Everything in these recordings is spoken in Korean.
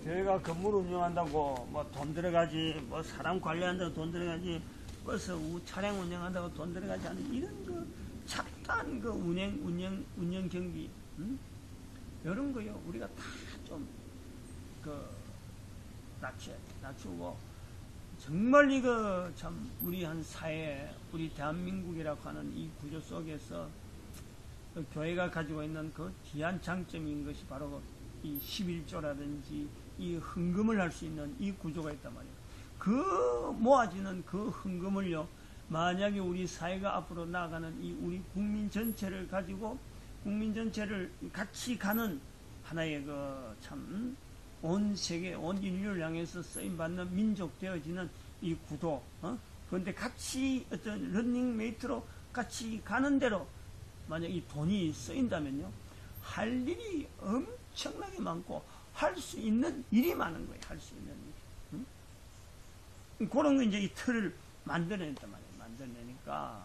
교회가 건물 운영한다고 뭐 돈 들어가지, 뭐 사람 관리한다고 돈 들어가지, 버스 차량 운영한다고 돈 들어가지 않은 이런 그 잡다한 그 운영 경비, 이런 거요 우리가 다 좀 낮추고 정말 이거 참 우리 한 사회, 우리 대한민국이라고 하는 이 구조 속에서 그 교회가 가지고 있는 그 귀한 장점인 것이 바로 이 11조라든지 이 헌금을 할 수 있는 이 구조가 있단 말이에요. 그 모아지는 그 헌금을요, 만약에 우리 사회가 앞으로 나아가는 이 우리 국민 전체를 가지고 국민 전체를 같이 가는 하나의 그 참 온 세계, 온 인류를 향해서 쓰임받는 민족 되어지는 이 구도, 그런데 같이 어떤 런닝메이트로 같이 가는 대로 만약 이 돈이 쓰인다면요, 할 일이 엄청나게 많고 할 수 있는 일이 많은 거예요. 할 수 있는 일. 그런 거 이제 이 틀을 만들어냈단 말이에요. 만들어내니까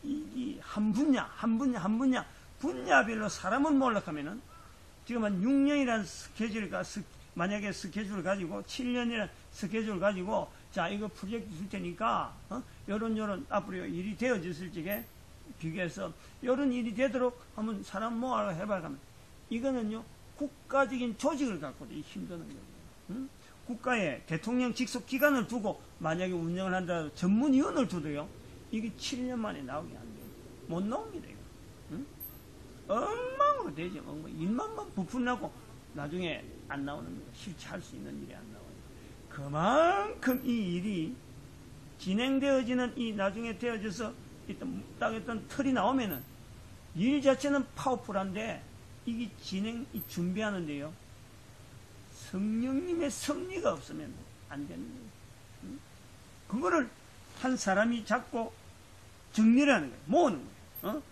이 한 분야별로 사람은 몰락하면은 지금 한 6년이라는 만약에 스케줄을 가지고 7년이라는 스케줄을 가지고 자 이거 프로젝트 줄 테니까 요런 앞으로 일이 되어졌을 적에 비교해서 요런 일이 되도록 한번 사람 모아서 해봐 가면 이거는요 국가적인 조직을 갖고도 힘드는 거예요. 국가에 대통령 직속 기관을 두고 만약에 운영을 한다 전문위원을 두도요 이게 7년 만에 나오게 안 돼요. 못 나옵니다. 이거. 엉망으로 되죠. 일만만 부풀나고 나중에 안 나오는 거예요. 실제 할 수 있는 일이 안 나와요. 그만큼 이 일이 진행되어지는 이 나중에 되어져서 딱 어떤 틀이 나오면은 일 자체는 파워풀한데 이게 이 준비하는데요. 성령님의 섭리가 없으면 안 되는 거예요. 그거를 한 사람이 잡고 정리를 하는 거예요. 모으는 거예요.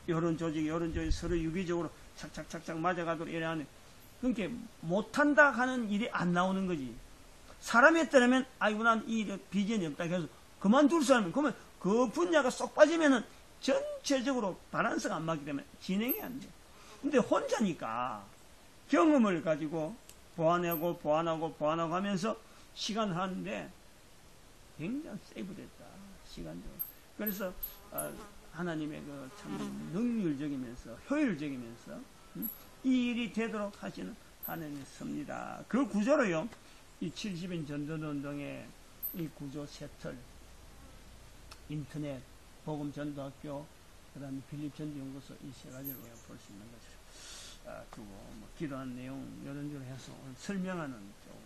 요런 조직 서로 유기적으로 착착착착 맞아가도록 이래 하는. 그러니까 못한다 하는 일이 안 나오는 거지. 사람에 따르면 아이고 난 이 비전이 없다 해서 그만둘 사람은 그러면 그 분야가 쏙 빠지면은 전체적으로 바란스가 안 맞기 때문에 진행이 안 돼. 근데 혼자니까 경험을 가지고 보완하고 하면서 시간을 하는데 굉장히 세이브됐다. 시간적으로. 그래서 하나님의 그 참 능률적이면서 효율적이면서 이 일이 되도록 하시는 하나님의 섭니다. 그 구조로요. 이 70인 전도운동의 이 구조 세틀, 인터넷, 복음 전도학교, 그 다음에 빌립 전도연구소 이 세 가지로 볼 수 있는 것을 두고 기도한 내용 이런 식으로 해서 오늘 설명하는 쪽으로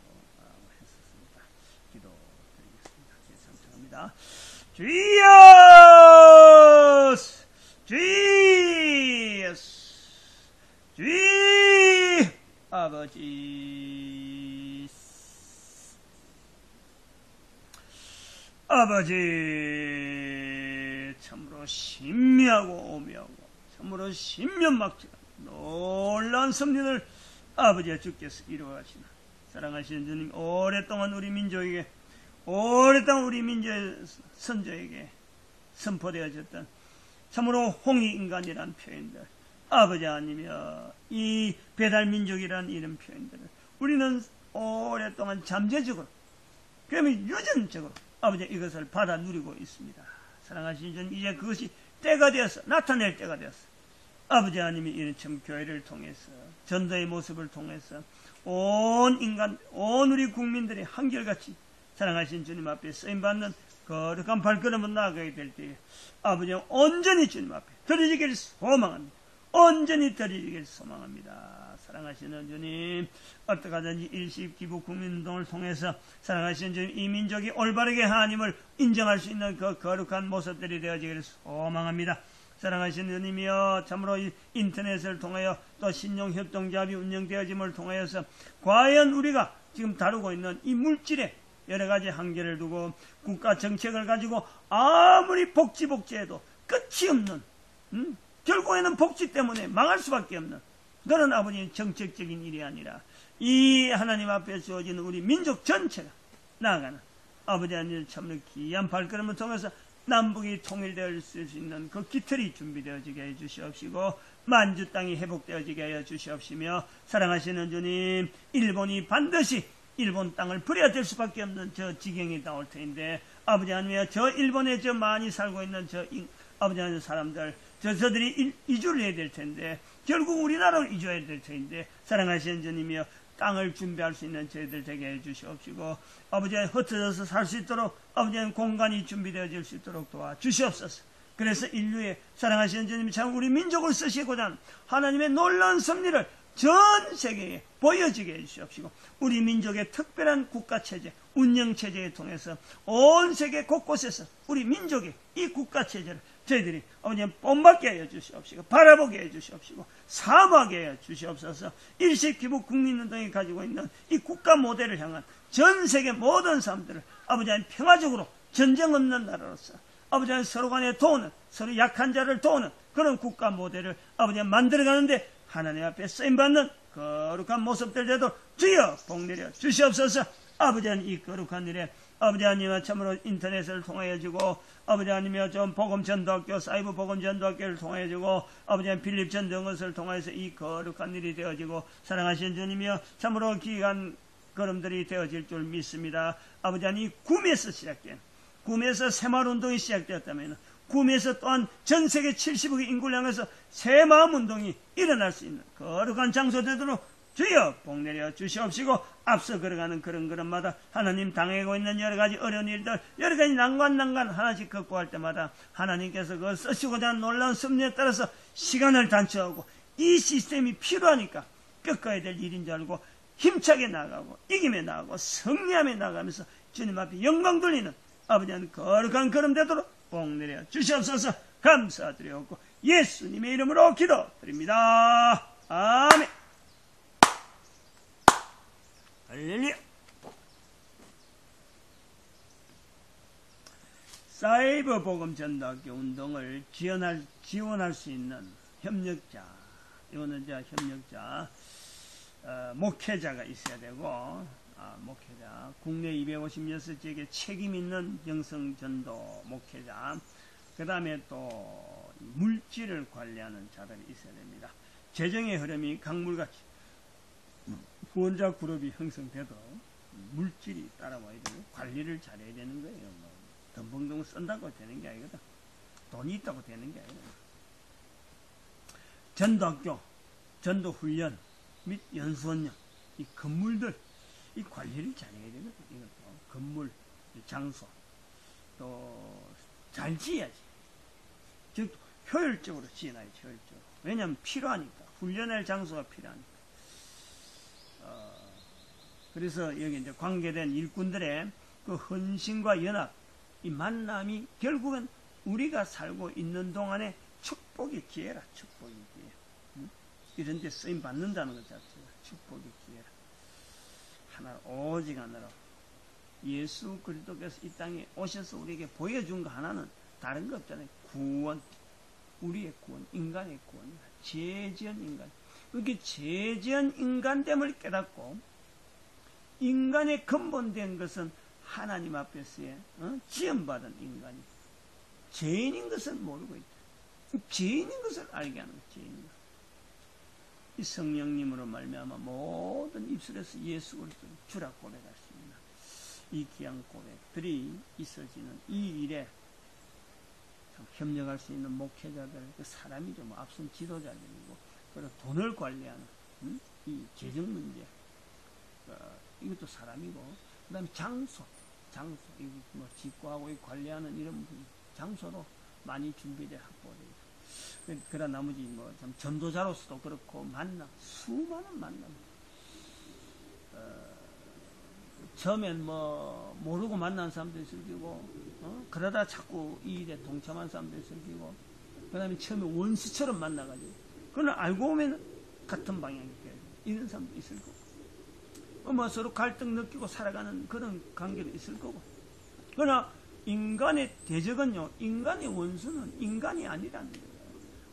했었습니다. 기도드리겠습니다. 감사합니다. 주의 아버지 참으로 신미하고 오묘하고 참으로 신면막측한 놀라운 섭리를 아버지와 주께서 이루어가시나 사랑하시는 주님 오랫동안 우리 민족의 선조에게 선포되어졌던 참으로 홍익인간이란 표현들 아버지 하나님이여 이 배달민족이란 이런 표현들을 우리는 오랫동안 잠재적으로 그러면 유전적으로 아버지 이것을 받아 누리고 있습니다. 사랑하시는 주님 이제 그것이 때가 되어서 나타낼 때가 되었어. 아버지 하나님이 이런 참 교회를 통해서 전도의 모습을 통해서 온 우리 국민들이 한결같이 사랑하신 주님 앞에 쓰임받는 거룩한 발걸음을 나아가게 될 때에 아버지 온전히 주님 앞에 드려지기를 소망합니다. 온전히 드려지기를 소망합니다. 사랑하시는 주님 어떻게 하든지 일시기부 국민운동을 통해서 사랑하시는 주님 이 민족이 올바르게 하나님을 인정할 수 있는 그 거룩한 모습들이 되어지기를 소망합니다. 사랑하시는 주님이여 참으로 이 인터넷을 통하여 또 신용협동조합이 운영되어짐을 통하여서 과연 우리가 지금 다루고 있는 이 물질의 여러 가지 한계를 두고 국가 정책을 가지고 아무리 복지해도 끝이 없는 결국에는 복지 때문에 망할 수밖에 없는 그런 아버지의 정책적인 일이 아니라 이 하나님 앞에 주어지는 우리 민족 전체가 나아가는 아버지 하나님 참으로 귀한 발걸음을 통해서 남북이 통일될 수 있는 그 기틀이 준비되어지게 해주시옵시고 만주 땅이 회복되어지게 하여 주시옵시며, 사랑하시는 주님, 일본이 반드시 일본 땅을 버려야 될 수밖에 없는 저 지경이 나올 터인데, 아버지 하나님, 저 일본에 저 많이 살고 있는 아버지 하나님 사람들, 저들이 이주를 해야 될 텐데, 결국 우리나라로 이주해야 될 텐데, 사랑하시는 주님이여, 땅을 준비할 수 있는 저희들 되게 해주시옵시고, 아버지 흩어져서 살 수 있도록, 아버지 공간이 준비되어질 수 있도록 도와주시옵소서. 그래서 인류의 사랑하시는 주님이 참 우리 민족을 쓰시고자 하는 하나님의 놀라운 섭리를 전 세계에 보여지게 해주시옵시고, 우리 민족의 특별한 국가체제, 운영체제에 통해서 온 세계 곳곳에서 우리 민족의 이 국가체제를 저희들이 아버지 본받게 해 주시옵시고, 바라보게 해 주시옵시고, 사모하게 해 주시옵소서. 일시기부 국민운동이 가지고 있는 이 국가 모델을 향한 전 세계 모든 사람들을 아버지 하나님 평화적으로 전쟁 없는 나라로서 아버지 하나님 서로 간에 도우는, 서로 약한 자를 도우는 그런 국가 모델을 아버지 하나님 만들어가는데 하나님 앞에 쓰임받는 거룩한 모습들 되도록 주여 복내려 주시옵소서. 아버지 하나님, 이 거룩한 일에 아버지 하나님 참으로 인터넷을 통하여 주고, 아버지 하나님 좀 복음전도학교, 사이버 복음전도학교를 통하여 주고, 아버지 하나님 필립 전등것을 통해서 이 거룩한 일이 되어지고, 사랑하신 주님이여 참으로 귀한 걸음들이 되어질 줄 믿습니다. 아버지 하나님, 구미에서 시작된, 구미에서 새마을운동이 시작되었다면, 구미에서 또한 전 세계 70억의 인구를 향해서 새마음운동이 일어날 수 있는 거룩한 장소 되도록 주여 복내려 주시옵시고, 앞서 걸어가는 그런 걸음마다 하나님 당하고 있는 여러 가지 어려운 일들, 여러 가지 난관 하나씩 극복할 때마다 하나님께서 그걸 쓰시고자 하는 놀라운 섭리에 따라서 시간을 단축하고 이 시스템이 필요하니까 뼈가야 될 일인 줄 알고 힘차게 나가고 이김에 나가고 승리함에 나가면서 주님 앞에 영광 돌리는 아버지 하나님 거룩한 걸음 되도록 복내려 주시옵소서. 감사드리옵고 예수님의 이름으로 기도드립니다. 아멘. 할렐루야. 사이버 복음 전도학교 운동을 지원할 수 있는 협력자, 목회자가 있어야 되고, 목회자, 국내 256지역에 책임 있는 영성 전도 목회자, 그 다음에 또 물질을 관리하는 자들이 있어야 됩니다. 재정의 흐름이 강물같이 후원자 그룹이 형성되도록 물질이 따라와야 되고 관리를 잘해야 되는 거예요. 덤벙덤벙 쓴다고 되는 게 아니거든. 돈이 있다고 되는 게 아니거든. 전도학교, 전도훈련 및 연수원령, 이 건물들, 이 관리를 잘해야 되거든. 이것도 건물, 장소 또 잘 지어야지. 즉 효율적으로 지어놔야지. 효율적으로. 왜냐하면 필요하니까. 훈련할 장소가 필요하니까. 그래서 여기 이제 관계된 일꾼들의 그 헌신과 연합, 이 만남이 결국은 우리가 살고 있는 동안에 축복의 기회라. 축복의 기회. 응? 이런 데 쓰임 받는다는 것 자체가 축복의 기회라. 하나, 오직 하나로 예수 그리스도께서 이 땅에 오셔서 우리에게 보여준 거 하나는 다른 거 없잖아요. 구원, 우리의 구원, 인간의 구원이다. 죄지은 인간. 그렇게 죄지은 인간됨을 깨닫고 인간의 근본된 것은 하나님 앞에서의 지음받은 인간이 죄인인 것을 모르고 있다. 죄인인 것을 알게 하는 죄인인 것. 이 성령님으로 말미암아 모든 입술에서 예수 그리스도를 주라 고백할 수 있는 이 귀한 고백들이 있어지는 이 일에 협력할 수 있는 목회자들, 그 사람이 좀 앞선 지도자들이고, 그리고 돈을 관리하는 이 재정 문제, 이것도 사람이고, 그 다음에 장소, 이거 뭐 직구하고 관리하는 이런 장소로 많이 준비돼 확보돼요. 그러나 나머지 뭐 참 전도자로서도 그렇고 수많은 만남. 처음엔 뭐 모르고 만난 사람도 있을 거고, 그러다 자꾸 이 일에 동참한 사람도 있을 거고, 그 다음에 처음에 원수처럼 만나가지고, 그러나 알고 보면 같은 방향이 돼요. 이런 사람도 있을 거고, 뭐 서로 갈등 느끼고 살아가는 그런 관계도 있을 거고. 그러나 인간의 대적은요, 인간의 원수는 인간이 아니라는 거예요.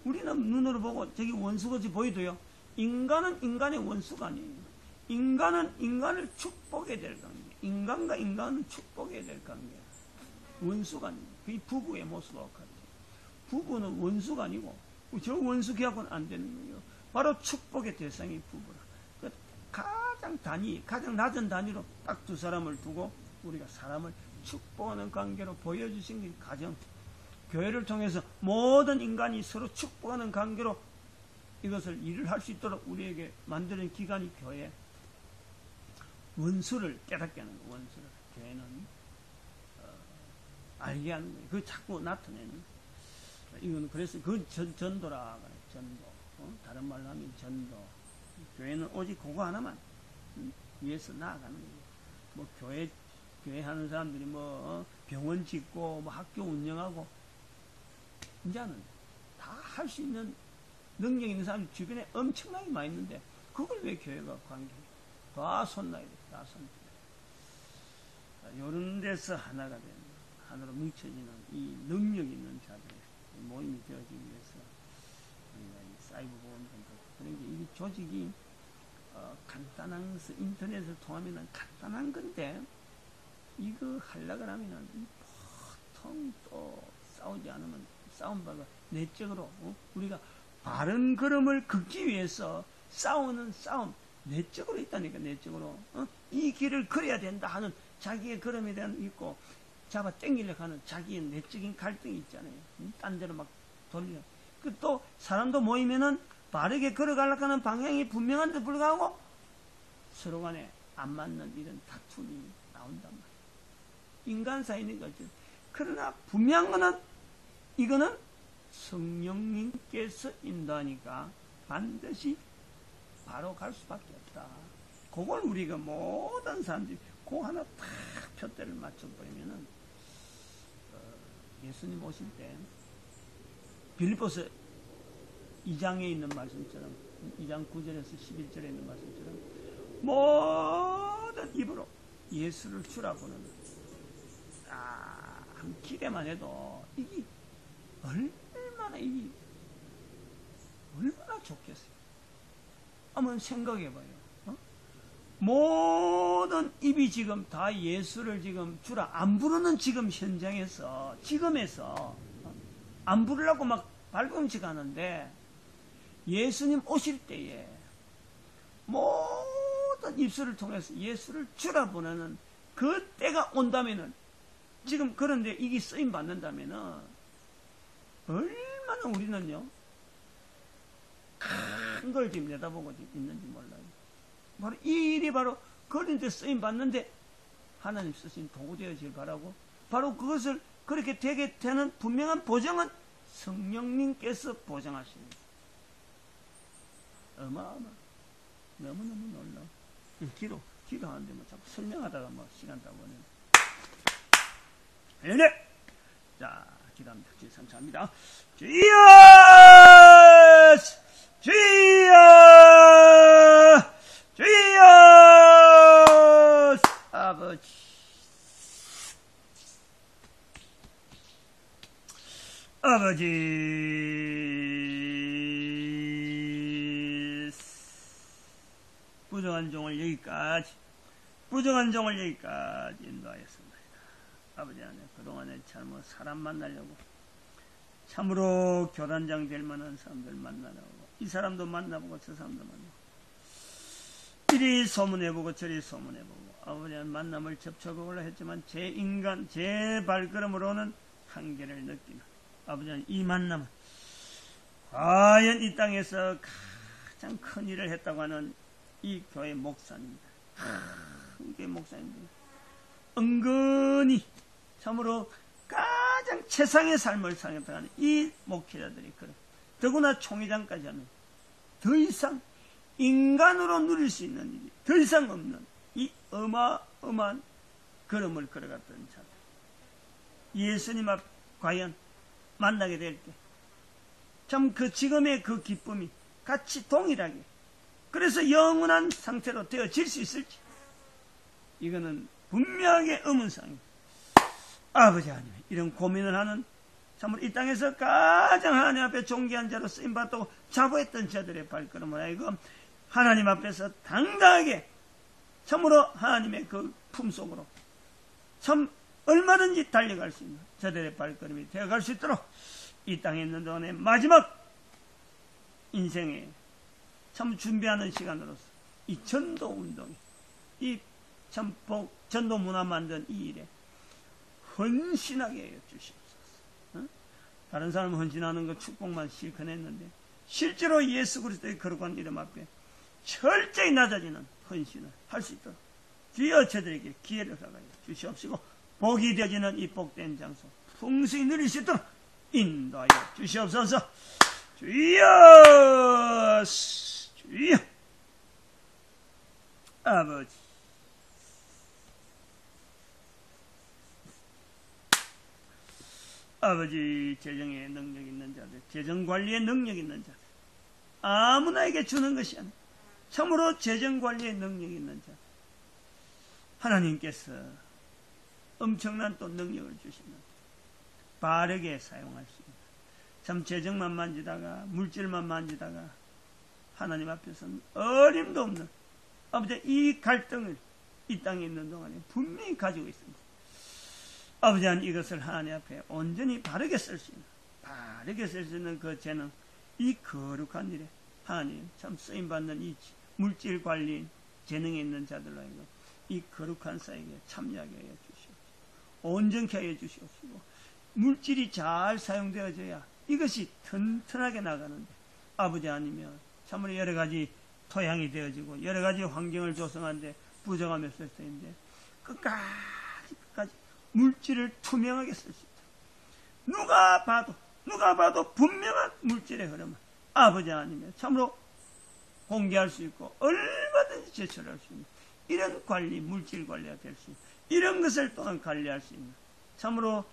우리는 눈으로 보고 저기 원수같이 보이도요, 인간은 인간의 원수가 아니에요. 인간은 인간을 축복해야 될 관계. 인간과 인간은 축복해야 될 관계. 원수가 아니에요. 그게 부부의 모습과 같아요. 부부는 원수가 아니고 저 원수 계약은 안 되는 거예요. 바로 축복의 대상이 부부라. 그 가장 낮은 단위로 딱 두 사람을 두고 우리가 사람을 축복하는 관계로 보여주신 게 가정. 교회를 통해서 모든 인간이 서로 축복하는 관계로 이것을 일을 할 수 있도록 우리에게 만드는 기관이 교회. 원수를 깨닫게 하는 거예요. 원수를. 교회는 알게 하는 거예요. 그거 자꾸 나타내는. 이거는 그래서 그 전도라 그래. 전도. 다른 말로 하면 전도. 교회는 오직 그거 하나만 위해서 나아가는 거예요. 뭐 교회 하는 사람들이 뭐 병원 짓고 뭐 학교 운영하고 이제는 다 할 수 있는 능력 있는 사람이 주변에 엄청나게 많이 있는데 그걸 왜 교회가 관계해? 다 손나야 돼. 다 손. 이런 데서 하나가 되는 하나로 뭉쳐지는 이 능력 있는 자들의 모임이 되어지기 위해서 우리가 이 사이버 보험센터 그런 게 이 조직이 간단한 인터넷을 통하면 간단한 건데 이거 하려고 하면은 보통 또 싸우지 않으면 싸움 바가 내적으로 우리가 바른 걸음을 걷기 위해서 싸우는 싸움 내적으로 있다니까. 내적으로 이 길을 걸어야 된다 하는 자기의 걸음에 대한 있고 잡아 당기려고 하는 자기의 내적인 갈등이 있잖아요. 딴 데로 막 돌려. 또 사람도 모이면은 바르게 걸어가려고 하는 방향이 분명한데 불구하고 서로 간에 안 맞는 이런 다툼이 나온단 말이에요. 인간사이는 거죠. 그러나 분명한 거는 이거는 성령님께서 인도하니까 반드시 바로 갈 수밖에 없다. 그걸 우리가 모든 사람들이 그 하나 탁 표대를 맞춰버리면은 예수님 오실 때 빌립보서 2장에 있는 말씀처럼 2장 9절에서 11절에 있는 말씀처럼 모든 입으로 예수를 주라 보는 한 기대만 해도 이게 얼마나 좋겠어요. 한번 생각해봐요. 모든 입이 지금 다 예수를 지금 주라 안 부르는 지금 현장에서 지금에서 안 부르려고 막 발꿈치 가는데 예수님 오실 때에 모든 입술을 통해서 예수를 주라 보내는 그 때가 온다면은 지금 그런데 이게 쓰임 받는다면은 얼마나 우리는요 큰 걸 지금 내다보고 있는지 몰라요. 바로 이 일이 바로 그런데 쓰임 받는데 하나님 쓰신 도구 되어질 바라고 바로 그것을 그렇게 되게 되는 분명한 보장은 성령님께서 보장하십니다. 어마어마 너무너무 놀라워. 기도하는데 뭐 자꾸 설명하다가 뭐 시간 다 보내. 네. 자, 기도합니다. 주여 감사합니다. 주여 아버지 부정한 종을 여기까지 인도하였습니다. 아버지 안에 그동안에 참으로 사람 만나려고 참으로 교단장 될 만한 사람들 만나려고 이 사람도 만나보고 저 사람도 만나보고 이리 소문해보고 저리 소문해보고 아버지는 만남을 접촉하고라 했지만 제 발걸음으로는 한계를 느끼는 아버지는 이 만남은 과연 이 땅에서 가장 큰 일을 했다고 하는 이 교회 목사님들 큰 교회 목사님들 은근히 참으로 가장 최상의 삶을 살아가는 이 목회자들이 그래. 더구나 총회장까지 하면 더 이상 인간으로 누릴 수 있는 일이 더 이상 없는 이 어마어마한 걸음을 걸어갔던 자들. 예수님 앞 과연 만나게 될 때 참 그 지금의 그 기쁨이 같이 동일하게 그래서 영원한 상태로 되어질 수 있을지 이거는 분명하게 의문사입니다. 아버지 하나님 이런 고민을 하는 참으로 이 땅에서 가장 하나님 앞에 존귀한 자로 쓰임받고 자부했던 자들의 발걸음을 하여금 하나님 앞에서 당당하게 참으로 하나님의 그 품속으로 참 얼마든지 달려갈 수 있는 자들의 발걸음이 되어갈 수 있도록 이 땅에 있는 동안의 마지막 인생에 참 준비하는 시간으로서 이 전도 운동, 이 참 전도 문화 만든 이 일에 헌신하게 해 주시옵소서. 다른 사람은 헌신하는 거 축복만 실컷 했는데 실제로 예수 그리스도의 거룩한 이름 앞에 철저히 낮아지는 헌신을 할 수 있도록 주여 저들에게 기회를 허가해 주시옵시고 복이 되어지는 이 복된 장소 풍성히 누릴 수 있도록 인도하여 주시옵소서. 주여 주여 아버지 아버지 재정에 능력 있는 자들 재정관리에 능력 있는 자들 아무나에게 주는 것이 아니라 참으로 재정관리에 능력 있는 자들 하나님께서 엄청난 또 능력을 주시는 바르게 사용할 수 있는 참 재정만 만지다가 물질만 만지다가 하나님 앞에서는 어림도 없는 아버지 이 갈등을 이 땅에 있는 동안에 분명히 가지고 있습니다. 아버지 한 이것을 하나님 앞에 온전히 바르게 쓸 수 있는 그 재능 이 거룩한 일에 하나님 참 쓰임받는 이 물질 관리인 재능이 있는 자들로 하여금 이 거룩한 사역에 참여하게 하여 주시옵시고 온전케 하여 주시옵시고 물질이 잘 사용되어져야 이것이 튼튼하게 나가는데 아버지 아니면 참으로 여러 가지 토양이 되어지고 여러 가지 환경을 조성하는데 부정하며 쓸 때인데 끝까지 물질을 투명하게 쓸 수 있다. 누가 봐도 분명한 물질의 흐름을 아버지 아니면 참으로 공개할 수 있고 얼마든지 제출할 수 있는 이런 관리, 물질 관리가 될 수 있는 이런 것을 또한 관리할 수 있는 참으로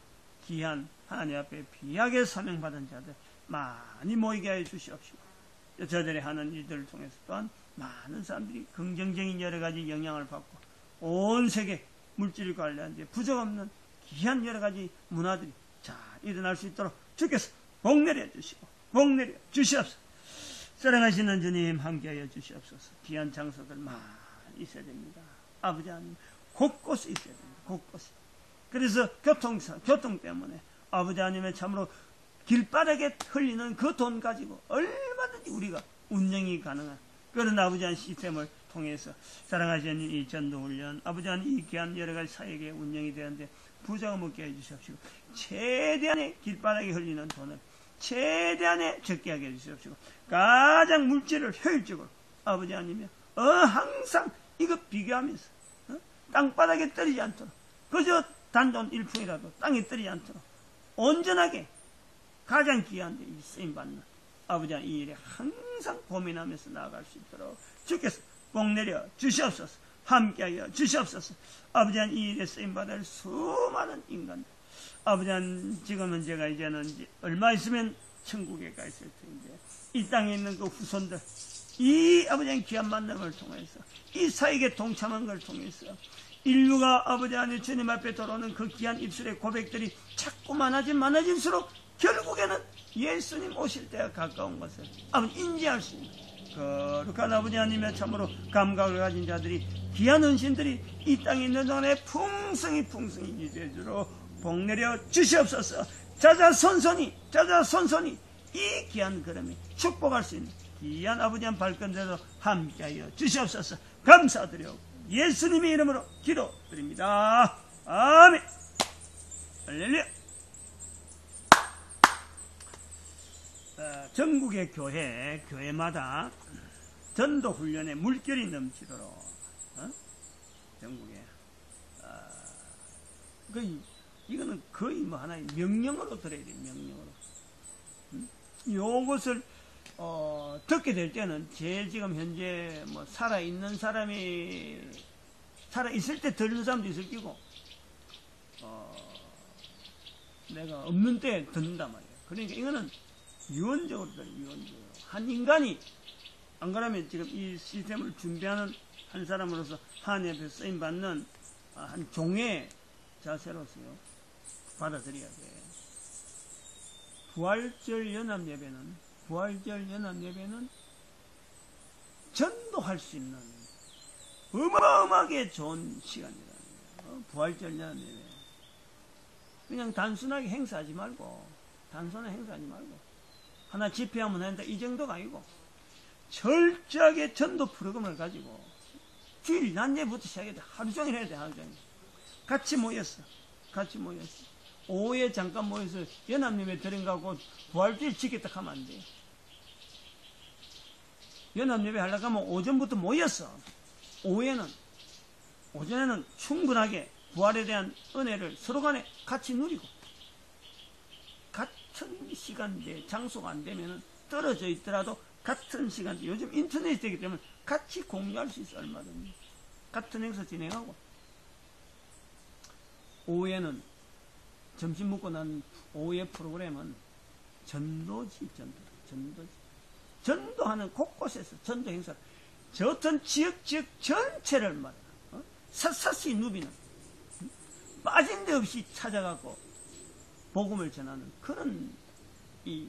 귀한 하나님 앞에 귀하게 사명받은 자들 많이 모이게 해 주시옵시고 저들이 하는 일들을 통해서 또한 많은 사람들이 긍정적인 여러 가지 영향을 받고 온 세계 물질 관리한 데 부족 없는 귀한 여러 가지 문화들이 잘 일어날 수 있도록 주께서 복 내려 주시고 복 내려 주시옵소서. 사랑하시는 주님 함께하여 주시옵소서. 귀한 장소들 많이 있어야 됩니다. 아버지 하나님 곳곳에 있어야 됩니다. 곳곳에. 그래서 교통 때문에 아버지 하나님의 참으로 길바닥에 흘리는 그 돈 가지고 얼마든지 우리가 운영이 가능한 그런 아버지 하나님 시스템을 통해서 사랑하시는 이 전도훈련 아버지 하나님 이 귀한 여러 가지 사역에 운영이 되는데 부족함 없게 해주십시오. 최대한의 길바닥에 흘리는 돈을 최대한의 적게 하게 해주십시오. 가장 물질을 효율적으로 아버지 하나님이 항상 이거 비교하면서 땅바닥에 떨어지지 않도록 그저 단돈 1푼이라도 땅에 떨어지지 않도록 온전하게 가장 귀한 데 쓰임받는 아버지 하나님 이 일에 항상 고민하면서 나아갈 수 있도록 주께서 복 내려 주시옵소서. 함께하여 주시옵소서. 아버지 하나님 이 일에 쓰임받을 수많은 인간들 아버지 하나님 지금은 제가 이제는 얼마 있으면 천국에 가 있을 텐데 이 땅에 있는 그 후손들 이 아버지 하나님 귀한 만남을 통해서 이 사역에 동참한 걸 통해서 인류가 아버지 하나님 주님 앞에 돌아오는 그 귀한 입술의 고백들이 자꾸 많아질수록 결국에는 예수님 오실 때가 가까운 것을 아버지 인지할 수 있는 거룩한 아버지 하나님의 참으로 감각을 가진 자들이 귀한 헌신들이 이 땅에 있는 동안에 풍성히 유지해주도록 복 내려 주시옵소서. 자자손손이 이 귀한 걸음에 축복할 수 있는 귀한 아버지 한 발걸음대로 함께하여 주시옵소서. 감사드려 예수님의 이름으로 기도드립니다. 아멘. 할렐루야. 전국의 교회마다 전도훈련의 물결이 넘치도록 전국에 이거는 거의 뭐 하나의 명령으로 들어야 돼요. 명령으로. 요것을 듣게 될 때는 제일 지금 현재 뭐 살아있는 사람이 살아있을 때 듣는 사람도 있을 끼고 내가 없는 때 듣는단 말이에요. 그러니까 이거는 유언적으로 들어요. 유언적으로. 한 인간이 안 그러면 지금 이 시스템을 준비하는 한 사람으로서 하나님 앞에 쓰임받는 한 종의 자세로서요 받아들여야 돼. 부활절 연합예배는 전도할 수 있는 어마어마하게 좋은 시간이라는 거예요. 부활절 연합예배 그냥 단순하게 행사하지 말고 하나 집회하면 한다 이 정도가 아니고 철저하게 전도 프로그램을 가지고 주일 낮에부터 시작해야 돼. 하루 종일 해야 돼. 하루 종일 같이 모였어. 오후에 잠깐 모여서 연합예배 드린가고 부활주일 지켰다 하면 안 돼. 연합예배 하려고 하면 오전부터 모였어. 오전에는 충분하게 부활에 대한 은혜를 서로 간에 같이 누리고 같은 시간대 장소가 안 되면 떨어져 있더라도 같은 시간대 요즘 인터넷이 되기 때문에 같이 공유할 수 있어. 얼마든지 같은 행사 진행하고 오후에는 점심 먹고 난 오후의 프로그램은 전도지. 전도하는 곳곳에서 전도 행사 저 어떤 지역 전체를 말이야. 샅샅이 누비는 빠진 데 없이 찾아가고 복음을 전하는 그런 이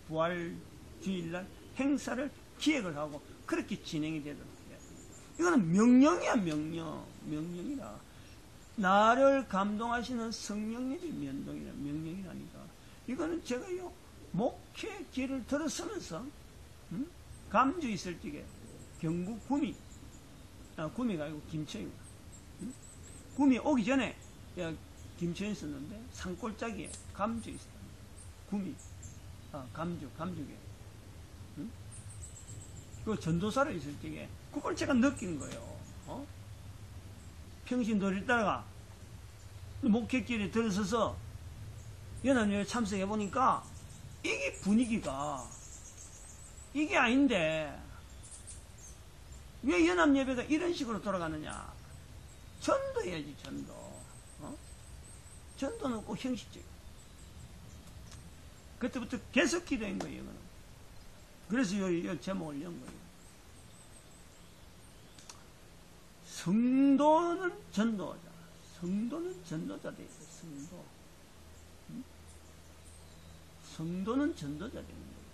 부활 주일날 행사를 기획을 하고 그렇게 진행이 되도록 해야 돼. 이거는 명령이야. 명령이라 나를 감동하시는 성령님이 명령이라니까. 이거는 제가요 목회 길을 들었으면서 감주 있을 적에 경북 구미가 아니고 김천이구나. 구미 오기 전에 김천에 있었는데 산골짜기에 감주 있었다. 구미 감주에 그 전도사를 있을 적에 그걸 제가 느낀 거예요. 평신도를 따라가 목회길에 들어서서 연합예배 참석해 보니까 이게 분위기가 이게 아닌데 왜 연합예배가 이런 식으로 돌아가느냐. 전도해야지. 전도는 꼭 형식적. 그때부터 계속 기도한 거예요. 이거는. 그래서 이 제목을 연 거예요. 성도는 전도자. 성도는 전도자 되어 있어요. 성도는 전도자 되는 거예요.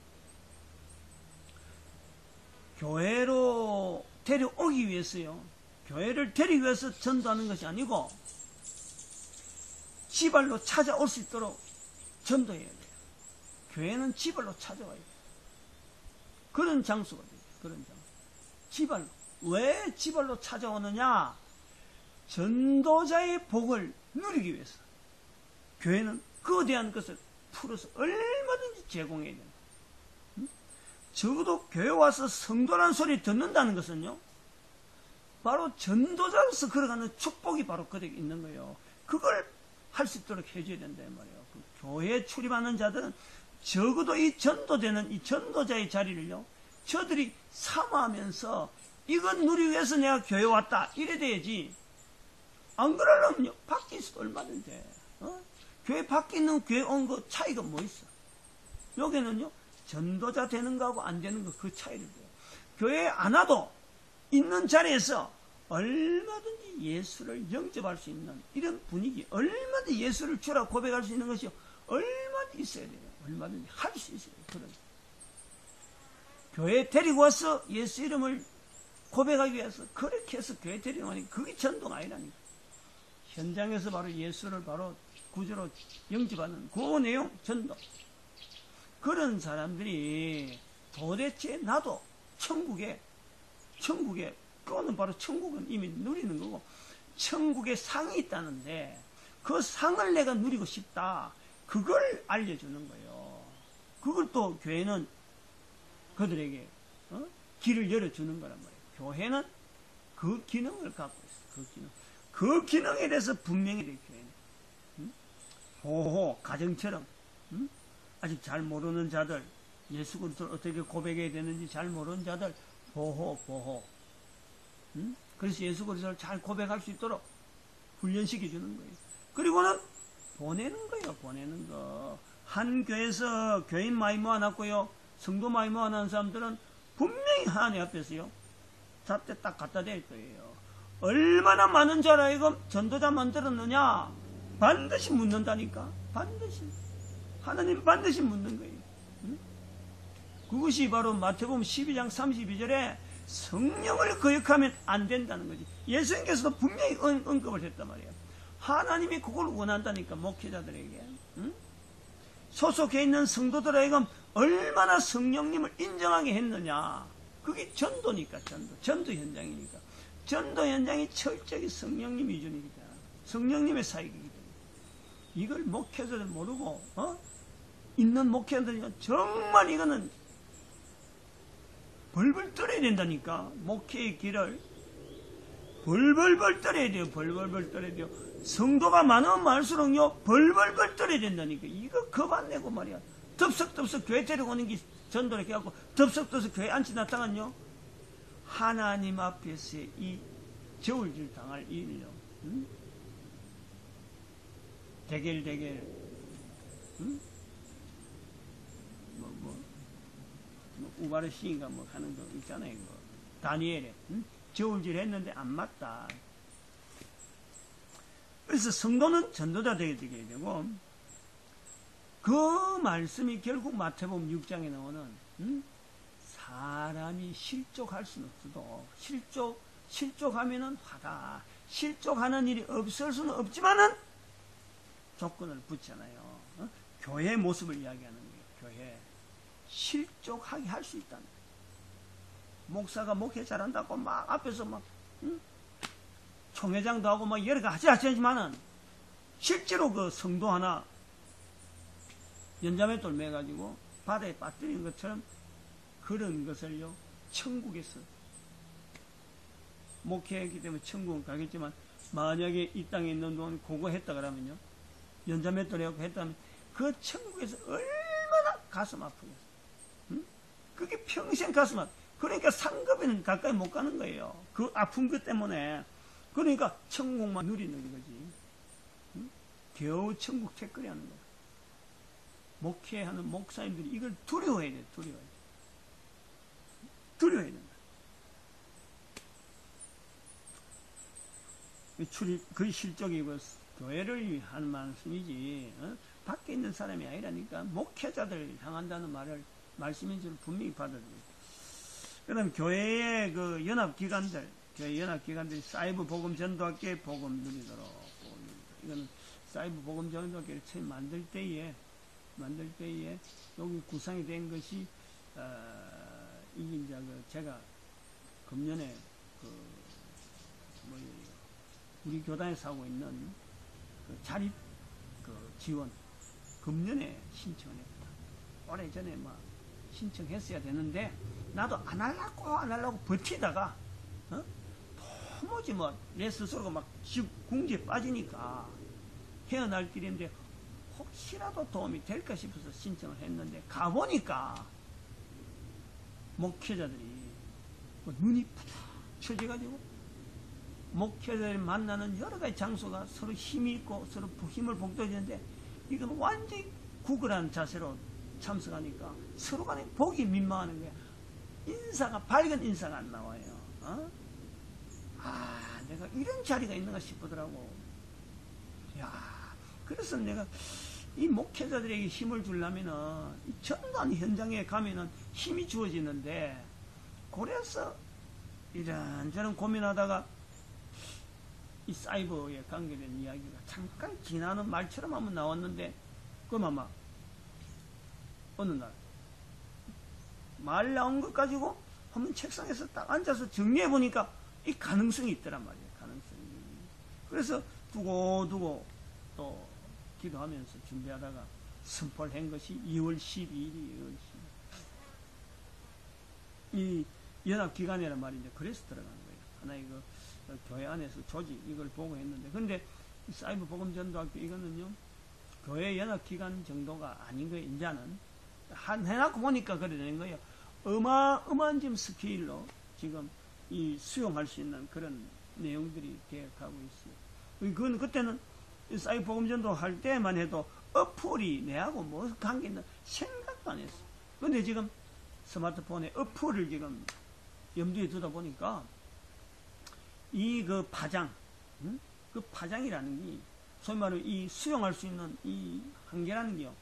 교회로 데려오기 위해서요. 교회를 데리기 위해서 전도하는 것이 아니고 지발로 찾아올 수 있도록 전도해야 돼요. 교회는 지발로 찾아와야 돼요. 그런 장소가 돼요. 그런 장소. 지발로. 왜 지발로 찾아오느냐? 전도자의 복을 누리기 위해서. 교회는 그에 대한 것을 풀어서 얼마든지 제공해야 된다. 적어도 교회 와서 성도라는 소리 듣는다는 것은요, 바로 전도자로서 걸어가는 축복이 바로 그들에 있는 거예요. 그걸 할 수 있도록 해줘야 된다 말이에요. 그 교회에 출입하는 자들은 적어도 이 전도되는 이 전도자의 자리를요, 저들이 사모하면서 이건 누리기 위해서 내가 교회 왔다 이래 돼야지. 안 그러려면요 밖에 있어도 얼마든지 교회 밖에 있는 교회 온 거 차이가 뭐 있어? 여기는요 전도자 되는 거하고 안 되는 거 그 차이를 돼요. 교회에 안 와도 있는 자리에서 얼마든지 예수를 영접할 수 있는 이런 분위기, 얼마든지 예수를 주라 고백할 수 있는 것이 얼마든지 있어야 돼요. 얼마든지 할 수 있어요. 그런 교회에 데리고 와서 예수 이름을 고백하기 위해서 그렇게 해서 교회 데리고 오니 그게 전도가 아니라니까. 현장에서 바로 예수를 바로 구주로 영접하는 그 내용 전도. 그런 사람들이 도대체 나도 천국에 그거는 바로 천국은 이미 누리는 거고 천국에 상이 있다는데 그 상을 내가 누리고 싶다. 그걸 알려주는 거예요. 그걸 또 교회는 그들에게 길을 열어주는 거란 말이에요. 교회는 그 기능을 갖고 있어요. 그 기능에 대해서 분명히 돼요. 교회는 보호 가정처럼 아직 잘 모르는 자들, 예수 그리스도를 어떻게 고백해야 되는지 잘 모르는 자들 보호. 그래서 예수 그리스도를 잘 고백할 수 있도록 훈련시켜 주는 거예요. 그리고는 보내는 거예요. 보내는 거. 한 교회에서 교인 많이 모아놨고요. 성도 많이 모아놓은 사람들은 분명히 하나님 앞에서요. 잡대 딱 갖다 댈 거예요. 얼마나 많은 줄 알아요? 이거 전도자 만들었느냐? 반드시 묻는다니까. 반드시. 하나님 반드시 묻는 거예요. 그것이 바로 마태복음 12장 32절에 성령을 거역하면 안 된다는 거지. 예수님께서도 분명히 언급을 했단 말이에요. 하나님이 그걸 원한다니까, 목회자들에게. 소속해 있는 성도들에게 얼마나 성령님을 인정하게 했느냐. 그게 전도니까, 전도 현장이니까. 전도 현장이 철저히 성령님 위주이기 때문에, 성령님의 사역이기 때문에. 이걸 목회자들 모르고, 있는 목회자들이 정말 이거는 벌벌 떨어야 된다니까. 목회의 길을 벌벌벌 떨어야 돼요. 벌벌벌 떨어야 돼요. 성도가 많으면 많을수록요, 벌벌벌 떨어야 된다니까. 이거 겁 안 내고 말이야. 덥석덥석 교회 데려오는 게 전도를 해갖고, 덥석덥석 교회 안 지났다간요, 하나님 앞에서 이 저울질 당할 일이요. 응? 대결, 응? 우바르 시인가 뭐 하는 거 있잖아요. 뭐. 다니엘에, 응? 저울질 했는데 안 맞다. 그래서 성도는 전도자 되게 되고, 그 말씀이 결국 마태복음 6장에 나오는, 사람이 실족할 수는 없어도, 실족하면은 화다. 실족하는 일이 없을 수는 없지만은, 조건을 붙잖아요. 교회의 모습을 이야기하는 거예요. 교회. 실족하게 할 수 있다는 거예요. 목사가 목회 잘한다고 막 앞에서 막, 총회장도 하고 막 여러 가지 하지만은, 실제로 그 성도 하나, 연자맷돌 매가지고 바다에 빠뜨리는 것처럼 그런 것을요, 천국에서 목회했기 때문에 천국은 가겠지만, 만약에 이 땅에 있는 동안 그거 했다 그러면요, 연자맷돌 해갖고 했다면 그 천국에서 얼마나 가슴 아프겠어요. 응? 그게 평생 가슴 아프. 그러니까 상급에는 가까이 못 가는 거예요. 그 아픈 것 때문에. 그러니까 천국만 누리는 거지. 응? 겨우 천국 택거리 하는 거야. 목회하는 목사님들이 이걸 두려워해야 돼. 두려워해야 된다. 그 실적이 교회를 위한 말씀이지, 밖에 있는 사람이 아니라니까. 목회자들 향한다는 말씀인 줄 분명히 받아들여요. 그 다음 교회의 그 연합기관들이 사이버 복음 전도학계 복음 누리도록. 이거는 사이버 복음 전도학계를 처음 만들 때에 여기 구상이 된 것이, 이게 이제 제가 금년에 우리 교단에서 하고 있는 그 자립 지원, 금년에 신청을 했다. 오래전에 막 신청했어야 되는데, 나도 안 하려고 버티다가, 도무지 내 스스로가 막 궁지에 빠지니까 헤어날 길인데, 혹시라도 도움이 될까 싶어서 신청을 했는데, 가보니까 목회자들이 눈이 푸득 쳐져가지고, 목회자들이 만나는 여러 가지 장소가 서로 힘이 있고 서로 힘을 복돋이는데, 이건 완전히 구걸한 자세로 참석하니까 서로 간에 보기 민망하는 거야. 밝은 인사가 안 나와요. 내가 이런 자리가 있는가 싶더라고. 그래서 내가 이 목회자들에게 힘을 주려면은, 이 전단 현장에 가면은 힘이 주어지는데, 그래서 이런저런 고민하다가 이 사이버에 관계된 이야기가 잠깐 지나는 말처럼 한번 나왔는데, 그럼 아마 어느 날 말 나온 것 가지고 한번 책상에서 딱 앉아서 정리해 보니까 이 가능성이 있더란 말이에요. 가능성이. 그래서 두고 또 기도하면서 준비하다가 선포를 한 것이 2월 12일이 이 연합기관이란 말이 이제 그래서 들어간 거예요. 하나의 그 교회 안에서 조직 이걸 보고 했는데, 근데 사이버 복음 전도학교 이거는요, 교회 연합기관 정도가 아닌 거예요. 이제는 해놓고 보니까 그래 되는 거예요. 어마어마한 지금 스케일로 지금 이 수용할 수 있는 그런 내용들이 계획하고 있어요. 그건 그때는 사이버 복음 전도 할 때만 해도 어플이 내하고 뭐 관계 있는 생각도 안 했어. 근데 지금 스마트폰에 어플을 지금 염두에 두다 보니까 그 파장, 그 파장이라는 게, 소위 말로 이 수용할 수 있는 이 한계라는 게요,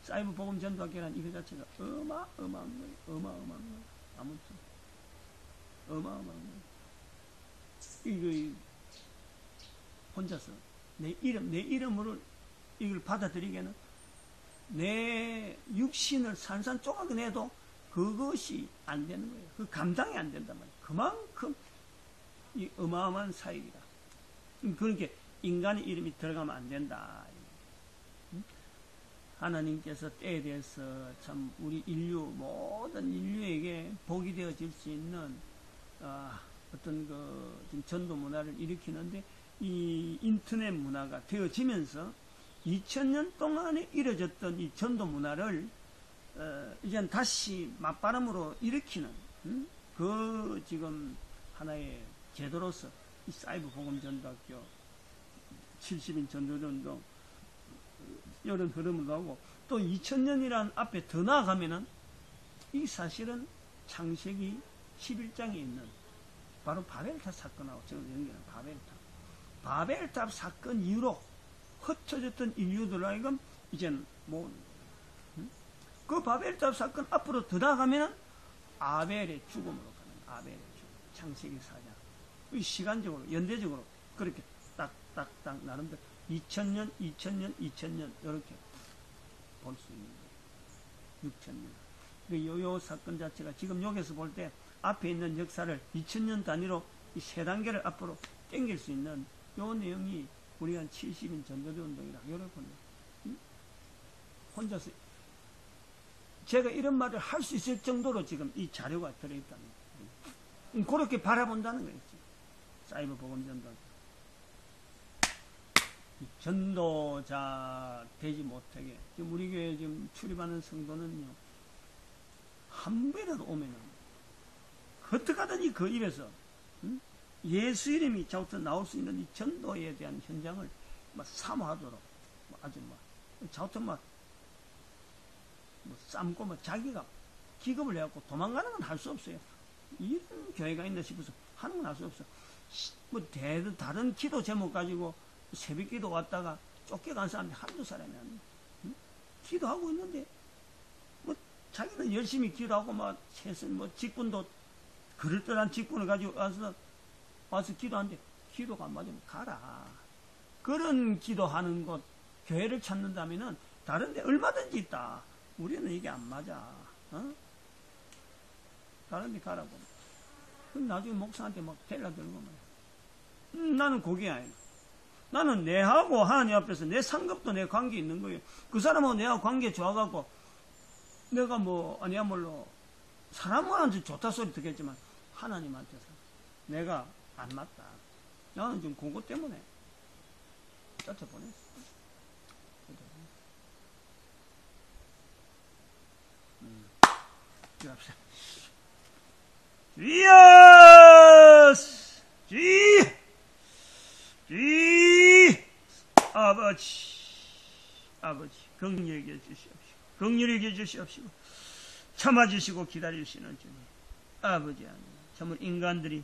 사이버 복음 전도학교라는 이거 자체가 어마어마한 거예요. 어마어마한 거예요. 아무튼 어마어마한 거예요. 이거 혼자서 내 이름으로 이걸 받아들이기에는 내 육신을 산산조각내도 그것이 안 되는 거예요. 그 감당이 안 된단 말이에요. 그만큼 이 어마어마한 사역이다. 그러니까 인간의 이름이 들어가면 안 된다. 하나님께서 때에 대해서 참 우리 인류, 모든 인류에게 복이 되어질 수 있는 어떤 지금 전도 문화를 일으키는데, 이 인터넷 문화가 되어지면서 2000년 동안에 이뤄졌던 이 전도 문화를 이젠 다시 맞바람으로 일으키는 그 지금 하나의 제도로서 이 사이버 복음 전도학교 70인 전도전도 이런 흐름을 가고, 또 2000년이란 앞에 더 나아가면은 이 사실은 창세기 11장에 있는 바로 바벨탑 사건하고 저는 연결한 바벨탑 사건 이후로 흩어졌던 인류들로 하여금 이제는 모으는 거예요. 그 바벨탑 사건 앞으로 더 나아가면은 아벨의 죽음으로 가는, 아벨의 죽음, 창세기 4장. 시간적으로 연대적으로 그렇게 딱딱딱 나름대로 2000년 이렇게 볼 수 있는 거예요. 6000년. 요 사건 자체가 지금 여기서 볼 때 앞에 있는 역사를 2000년 단위로 이 세 단계를 앞으로 당길 수 있는 요 내용이 우리가 70인 전도대 운동이라 이렇게 보는 거예요. 혼자서 제가 이런 말을 할 수 있을 정도로 지금 이 자료가 들어있다는 거예요. 그렇게 바라본다는 거예요. 사이버 복음 전도. 전도자 되지 못하게, 지금 우리 교회에 지금 출입하는 성도는요, 한 번이라도 오면은 어떡하든지 그 입에서 예수 이름이 자우터 나올 수 있는 이 전도에 대한 현장을 사모하도록 아주 자우터 삶고 자기가 기겁을 해갖고 도망가는 건 할 수 없어요. 이런 교회가 있나 싶어서 하는 건 할 수 없어. 다른 기도 제목 가지고 새벽 기도 왔다가 쫓겨간 사람이 한두 사람이 아니에요. 기도하고 있는데, 자기는 열심히 기도하고, 최선, 직분도, 그럴듯한 직분을 가지고 와서 기도하는데, 기도가 안 맞으면 가라. 그런 기도하는 곳, 교회를 찾는다면은, 다른 데 얼마든지 있다. 우리는 이게 안 맞아. 다른 데 가라고. 그럼 나중에 목사한테 데려다 들고 나는 그게 아니야. 나는 내하고 하나님 앞에서 내 상급도 내 관계 있는 거예요. 그 사람하고 내하고 관계 좋아갖고 내가 아니야말로 사람한테 좋다 소리 듣겠지만 하나님한테서 내가 안 맞다. 나는 지금 그것 때문에 쫓아보냈어. 기도합시다. 아버지, 긍휼히 여겨주시옵시고, 긍휼히 여겨주시옵시고, 참아주시고 기다리시는 주님, 아버지 하나님, 참으로 인간들이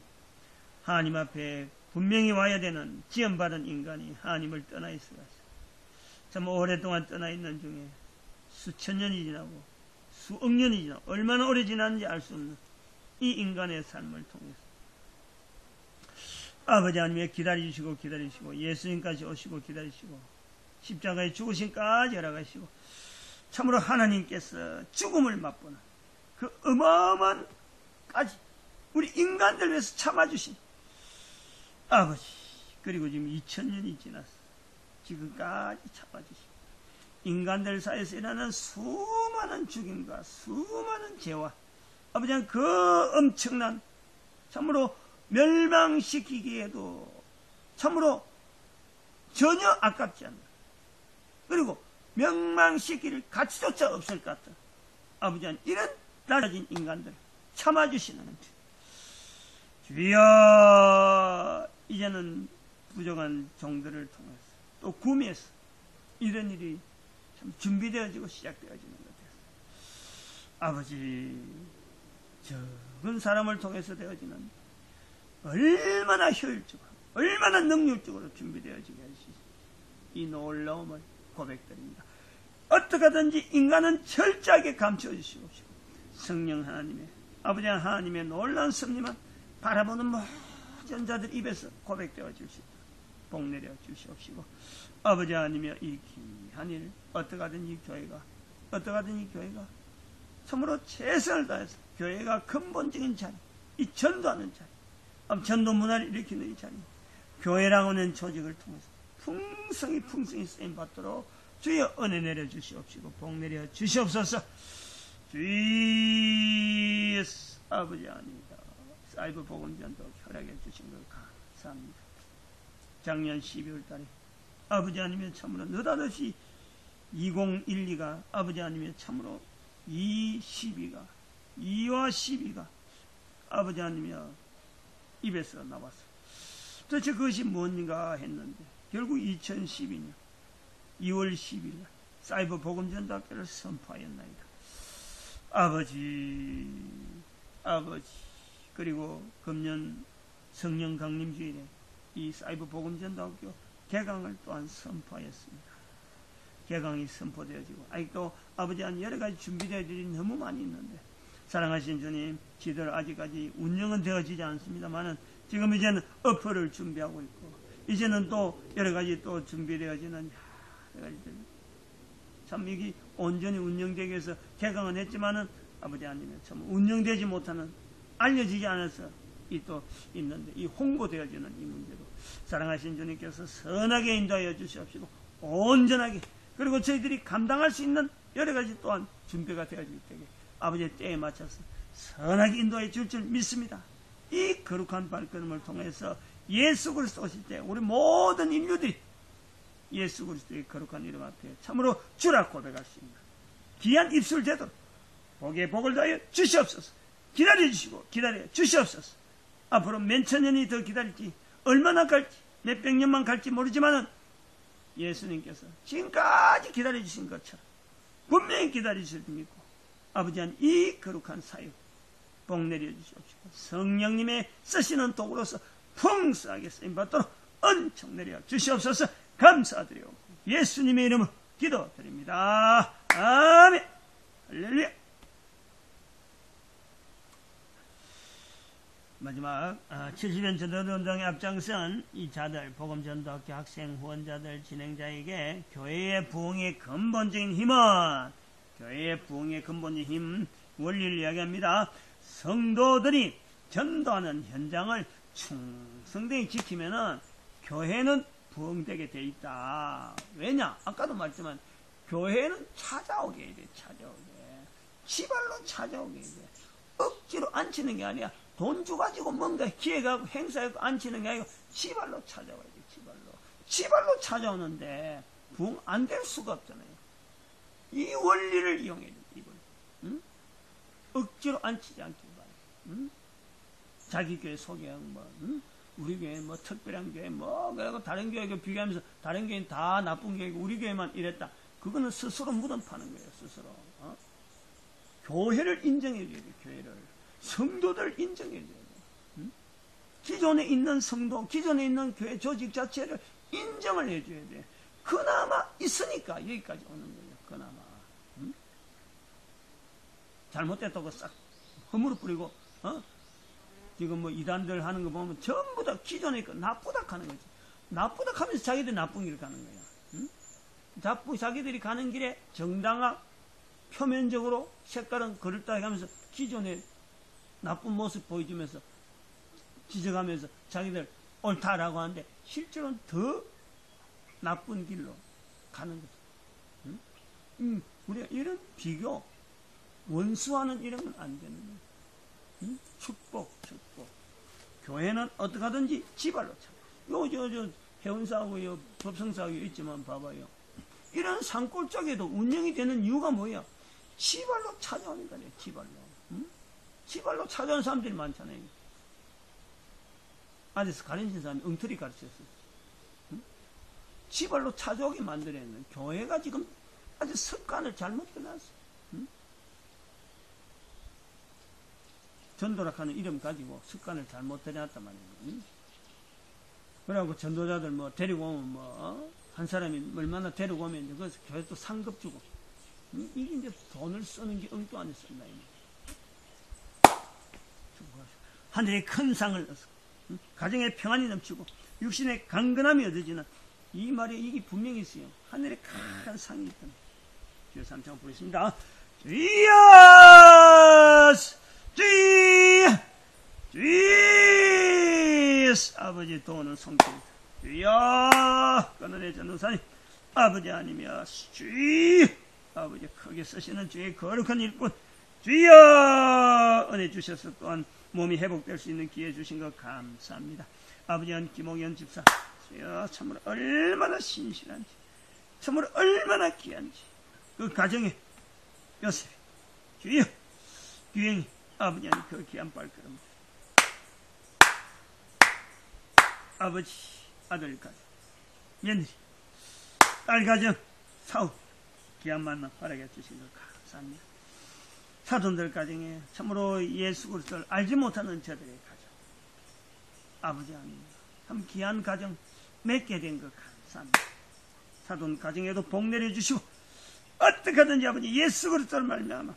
하나님 앞에 분명히 와야 되는 지원받은 인간이 하나님을 떠나 있어가지고, 참 오랫동안 떠나 있는 중에 수천 년이 지나고 수억 년이 지나고 얼마나 오래 지났는지 알 수 없는 이 인간의 삶을 통해서 아버지 하나님의 기다리시고 예수님까지 오시고 기다리시고 십자가에 죽으심까지 열어가시고 참으로 하나님께서 죽음을 맛보는 그 어마어마한까지 우리 인간들 위해서 참아주신 아버지, 그리고 지금 2000년이 지났어. 지금까지 참아주시고 인간들 사이에서 일어나는 수많은 죽임과 수많은 죄와 아버지 하나님 그 엄청난 참으로 멸망시키기에도 참으로 전혀 아깝지 않는, 그리고 멸망시킬 가치조차 없을 것 같은 아버지 하나님 이런 낮아진 인간들 참아주시는 주여, 이제는 부족한 종들을 통해서 또 구미에서 이런 일이 참 준비되어지고 시작되어지는 것 같아요. 아버지, 적은 사람을 통해서 되어지는 얼마나 효율적으로 얼마나 능률적으로 준비되어지게 하시지 이 놀라움을 고백드립니다. 어떻게 하든지 인간은 철저하게 감춰주시고 성령 하나님의 아버지 하나님의 놀라운 섭리만 바라보는 모든 자들 입에서 고백되어 주시고 복 내려 주시옵시고 아버지 하나님의 이 귀한 일 어떻게 하든지 교회가 어떡하든 이 교회가 참으로 최선을 다해서 교회가 근본적인 자리, 이 전도하는 자리, 전도 문화를 일으키는 이 자리, 교회라고 하는 조직을 통해서 풍성히 쓰임 받도록 주여 은혜 내려 주시옵시고 복 내려 주시옵소서. 주의 아버지 아닙니다. 사이버 복음전도 허락해 주신 걸 감사합니다. 작년 12월 달에 아버지 아니면 참으로 느닷없이 2012가 아버지 아니면 참으로 2와 12가 아버지 아니며 입에서 나왔어. 도대체 그것이 뭔가 했는데 결국 2012년 2월 10일 사이버 복음전도학교를 선포하였나이다. 아버지 그리고 금년 성령 강림 주일에 이 사이버 복음전도학교 개강을 또한 선포하였습니다. 개강이 선포되어지고 아직도 아버지 한 여러 가지 준비되어 일이 너무 많이 있는데 사랑하신 주님, 지들 아직까지 운영은 되어지지 않습니다만은 지금 이제는 어퍼를 준비하고 있고 이제는 또 여러 가지 또 준비되어지는 여러 가지들 참 이게 온전히 운영되기 위해서 개강은 했지만은 아버지 아니면 참 운영되지 못하는 알려지지 않아서 이 또 있는데 이 홍보되어지는 이 문제로 사랑하신 주님께서 선하게 인도하여 주시옵시고 온전하게 그리고 저희들이 감당할 수 있는 여러 가지 또한 준비가 되어질 때에 아버지의 때에 맞춰서 선하게 인도해 줄 줄 믿습니다. 이 거룩한 발걸음을 통해서 예수 그리스도 오실 때 우리 모든 인류들이 예수 그리스도의 거룩한 이름 앞에 참으로 주라 고백할 수 있는 귀한 입술 되도록 복에 복을 더하여 주시옵소서. 기다려 주시옵소서. 앞으로 몇 천년이 더 기다릴지 얼마나 갈지 몇백 년만 갈지 모르지만은 예수님께서 지금까지 기다려 주신 것처럼 분명히 기다려 주실 줄 믿고 아버지 한 이 거룩한 사역 복 내려 주시옵시고 성령님의 쓰시는 도구로서 풍성하게 쓰임받도록 은총 내려 주시옵소서. 감사드리고 예수님의 이름으로 기도드립니다. 아멘. 할렐루야. 마지막 70년 전도운동에 앞장선 이 자들 복음전도학교 학생 후원자들 진행자에게 교회의 부흥의 근본적인 힘은 교회의 부흥의 근본적인 힘 원리를 이야기합니다. 성도들이 전도하는 현장을 충성되게 지키면은 교회는 부흥되게 돼 있다. 왜냐? 아까도 말했지만 교회는 찾아오게 해야 돼. 지발로 찾아오게 해야 돼. 억지로 앉히는 게 아니야. 돈 주가지고 뭔가 기획하고 행사하고 앉히는 게 아니고 지발로 찾아와야 돼. 지발로 찾아오는데 부흥 안 될 수가 없잖아요. 이 원리를 이용해야 돼. 이걸. 응? 억지로 앉히지 않기 바랍니다. 자기 교회 소개하고 우리 교회 특별한 교회 그러고 다른 교회하고 비교하면서 다른 교회는 다 나쁜 교회고 우리 교회만 이랬다. 그거는 스스로 무덤 파는 거예요. 스스로. 교회를 인정해줘야 돼. 교회를. 성도들 인정해줘야 돼. 기존에 있는 성도, 기존에 있는 교회 조직 자체를 인정을 해줘야 돼. 그나마 있으니까 여기까지 오는 거예요. 그나마. 잘못됐다고 싹 허물어 뿌리고 지금 이단들 하는 거 보면 전부 다 기존에 나쁘다 하는 거지. 나쁘다 하면서 자기들이 나쁜 길을 가는 거야. 자기들이 가는 길에 정당한 표면적으로 색깔은 그럴듯하게 하면서 기존에 나쁜 모습 보여주면서 지적하면서 자기들 옳다라고 하는데 실제로는 더 나쁜 길로 가는 거죠. 우리가 이런 비교 원수하는 이런 건 안 되는 거예요. 축복. 교회는 어떻게 하든지 지발로 차. 해운사하고 법성사하고 있지만 봐봐요. 이런 산골 쪽에도 운영이 되는 이유가 뭐야? 지발로 찾아오니까 지발로. 지발로 찾아오는 사람들이 많잖아요. 아저씨 가르친 사람이 엉터리 가르쳤어요. 지발로 찾아오게 만들어야 하는 교회가 지금 아주 습관을 잘못 끊었어. 전도락하는 이름 가지고 습관을 잘못 들여놨단 말이에요. 그래갖고 전도자들 데리고 오면 한 사람이 얼마나 데리고 오면 이제 그래서 교회 또 상급 주고 이게 이제 돈을 쓰는 게 엉뚱하게 쓴다. 하늘의 큰 상을 넣어서 가정에 평안이 넘치고 육신의 강건함이 얻어지는 이 말에 이게 분명히 있어요. 하늘에 큰 상이 있다. 주여 삼창 부르겠습니다. 주여 아버지 도우는 성길 주여 끊어내 전도사님 아버지 아니며 주여 아버지 크게 쓰시는 주의 거룩한 일꾼 주여 은혜 주셔서 또한 몸이 회복될 수 있는 기회 주신 것 감사합니다. 아버지 한 김홍현 집사 주여 참으로 얼마나 신실한지 참으로 얼마나 귀한지 그 가정에 요새 주여 유행이 아버지 한 그 귀한 발걸음 아버지 아들 가정 며느리 딸 가정 사업 귀한 만남 허락해 주신 것 감사합니다. 사돈들 가정에 참으로 예수 그리스도를 알지 못하는 저들의 가정 아버지 하나님 참 귀한 가정 맺게 된 것 감사합니다. 사돈 가정에도 복 내려주시고 어떻게 하든지 아버지 예수 그리스도를 말미암아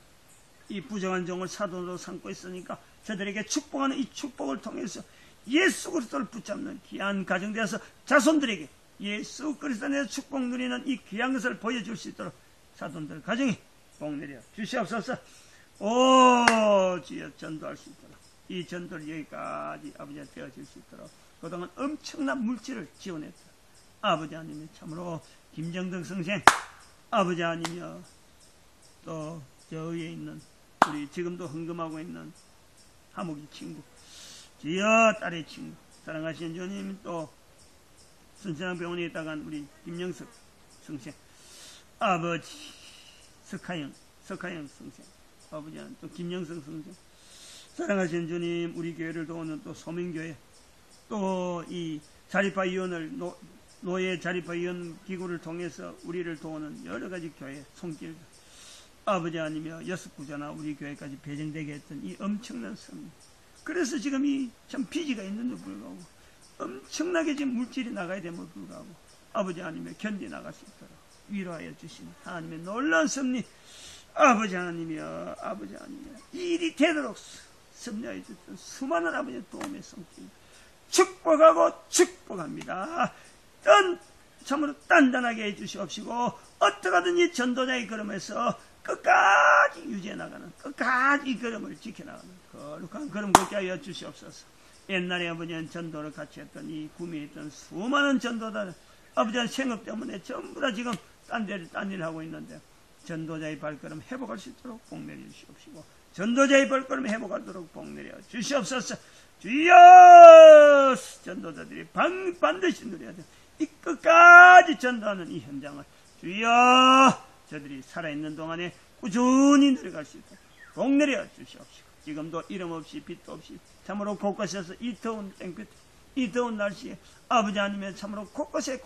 이 부정한 종을 사돈으로 삼고 있으니까 저들에게 축복하는 이 축복을 통해서 예수 그리스도를 붙잡는 귀한 가정 되어서 자손들에게 예수 그리스도에 대해서 축복 누리는 이 귀한 것을 보여줄 수 있도록 사돈들 가정에 복 내려 주시옵소서. 오 주여 전도할 수 있도록 이 전도를 여기까지 아버지가 되어질 수 있도록 그동안 엄청난 물질을 지원했다. 아버지 하나님이 참으로 김정덕 선생 아버지 하나님이여 또 저 위에 있는 우리 지금도 헌금하고 있는 하목이 친구 주여 딸의 친구 사랑하시는 주님 또 순천향병원에 있다간 우리 김영석 선생 아버지 석하영 선생 아버지는 또 김영성 선생 사랑하시는 주님 우리 교회를 도우는 또 소명교회 또 이 자립화위원을 노예 자립화위원 기구를 통해서 우리를 도우는 여러가지 교회 손길 아버지 아니며 여섯구자나 우리 교회까지 배정되게 했던 이 엄청난 섭리 그래서 지금 이 참 비지가 있는데도 불구하고 엄청나게 지금 물질이 나가야 됨에도 불구하고 아버지 아니며 견디 나갈 수 있도록 위로하여 주신 하나님의 놀라운 섭리 아버지 하나님이여 아버지 하나님이여 이 일이 되도록 섭리하여 주셨던 수많은 아버지의 도움의 손길 축복하고 축복합니다. 참으로 단단하게 해주시옵시고 어떻게든 이 전도자의 걸음에서 끝까지 유지해 나가는 끝까지 이 걸음을 지켜나가는 거룩한 걸음 걷게 하여 주시옵소서. 옛날에 아버지는 전도를 같이 했던 이 구미에 있던 수많은 전도자들 아버지는 생업 때문에 전부 다 지금 딴 일을 하고 있는데 전도자의 발걸음 회복할 수 있도록 복 내려 주시옵시고 전도자의 발걸음 회복하도록 복 내려 주시옵소서. 주여 전도자들이 반드시 누려야 돼. 이 끝까지 전도하는 이 현장을 주여 저들이 살아있는 동안에 꾸준히 내려갈 수 있도록 복 내려 주시옵시고 지금도 이름 없이 빛도 없이 참으로 곳곳에서 이 더운 땡볕 이 더운 날씨에 아버지 아니면 참으로 곳곳에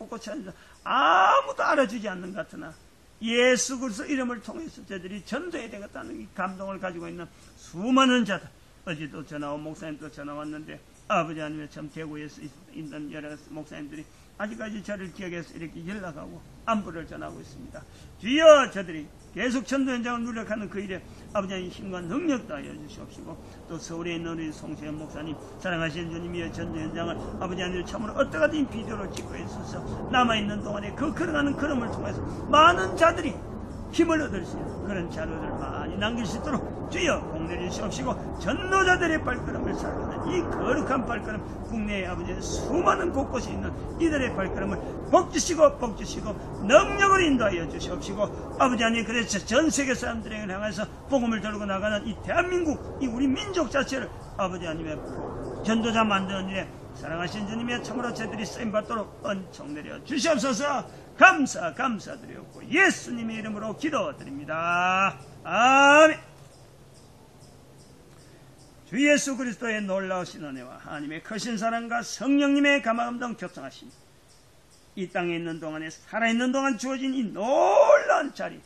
아무도 알아주지 않는 것 같으나 예수 그리스도 이름을 통해서 저들이 전도해야 되겠다는 이 감동을 가지고 있는 수많은 자들 어제도 전화 온 목사님도 전화 왔는데 아버지 아니면 참 대구에서 있는 여러 목사님들이 아직까지 저를 기억해서 이렇게 연락하고 안부를 전하고 있습니다. 주여 저들이 계속 전도 현장을 누력하는 그 일에 아버지의 힘과 능력도 하여 주시옵시고 또 서울에 있는 우리 송세현 목사님 사랑하시는 주님이여 전도 현장을 아버지 하나님 참으로 어떠하든 비디오를 찍고 있어서 남아있는 동안에 그 걸어가는 걸음을 통해서 많은 자들이 힘을 얻을 수 있는 그런 자료들을 많이 남길 수 있도록 주여 복 내주시옵시고 전도자들의 발걸음을 살리는 이 거룩한 발걸음 국내의 아버지의 수많은 곳곳에 있는 이들의 발걸음을 복주시고 능력을 인도하여 주시옵시고 아버지 하나님 그래서 전 세계 사람들에게 향해서 복음을 들고 나가는 이 대한민국 이 우리 민족 자체를 아버지 하나님의 전도자 만드는 일에 사랑하신 주님의 참으로 저들이 쓰임받도록 은총 내려 주시옵소서. 감사드렸고 예수님의 이름으로 기도드립니다. 아멘. 주 예수 그리스도의 놀라우신 은혜와 하나님의 크신 사랑과 성령님의 감화감동 교통하심 이 땅에 있는 동안에 살아있는 동안 주어진 이 놀라운 자리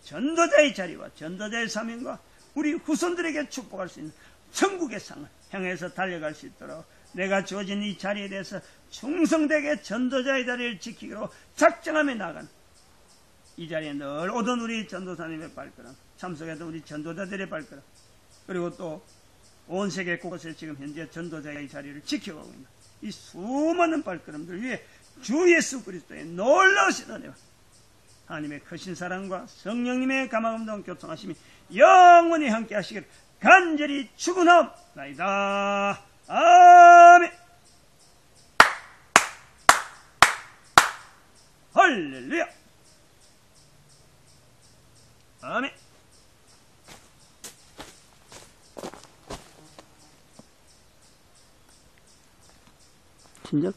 전도자의 자리와 전도자의 사명과 우리 후손들에게 축복할 수 있는 천국의 상을 향해서 달려갈 수 있도록 내가 주어진 이 자리에 대해서 충성되게 전도자의 자리를 지키기로 작정하며 나간 이 자리에 늘 오던 우리 전도사님의 발걸음 참석했던 우리 전도자들의 발걸음 그리고 또 온 세계 곳곳에 지금 현재 전도자의 자리를 지켜가고 있는 이 수많은 발걸음들 위에 주 예수 그리스도의 놀라우신 은혜와 하나님의 크신 사랑과 성령님의 감화감동 교통하심이 영원히 함께 하시기를 간절히 축원하옵나이다. 아멘. 할렐루야. 아멘. 진짜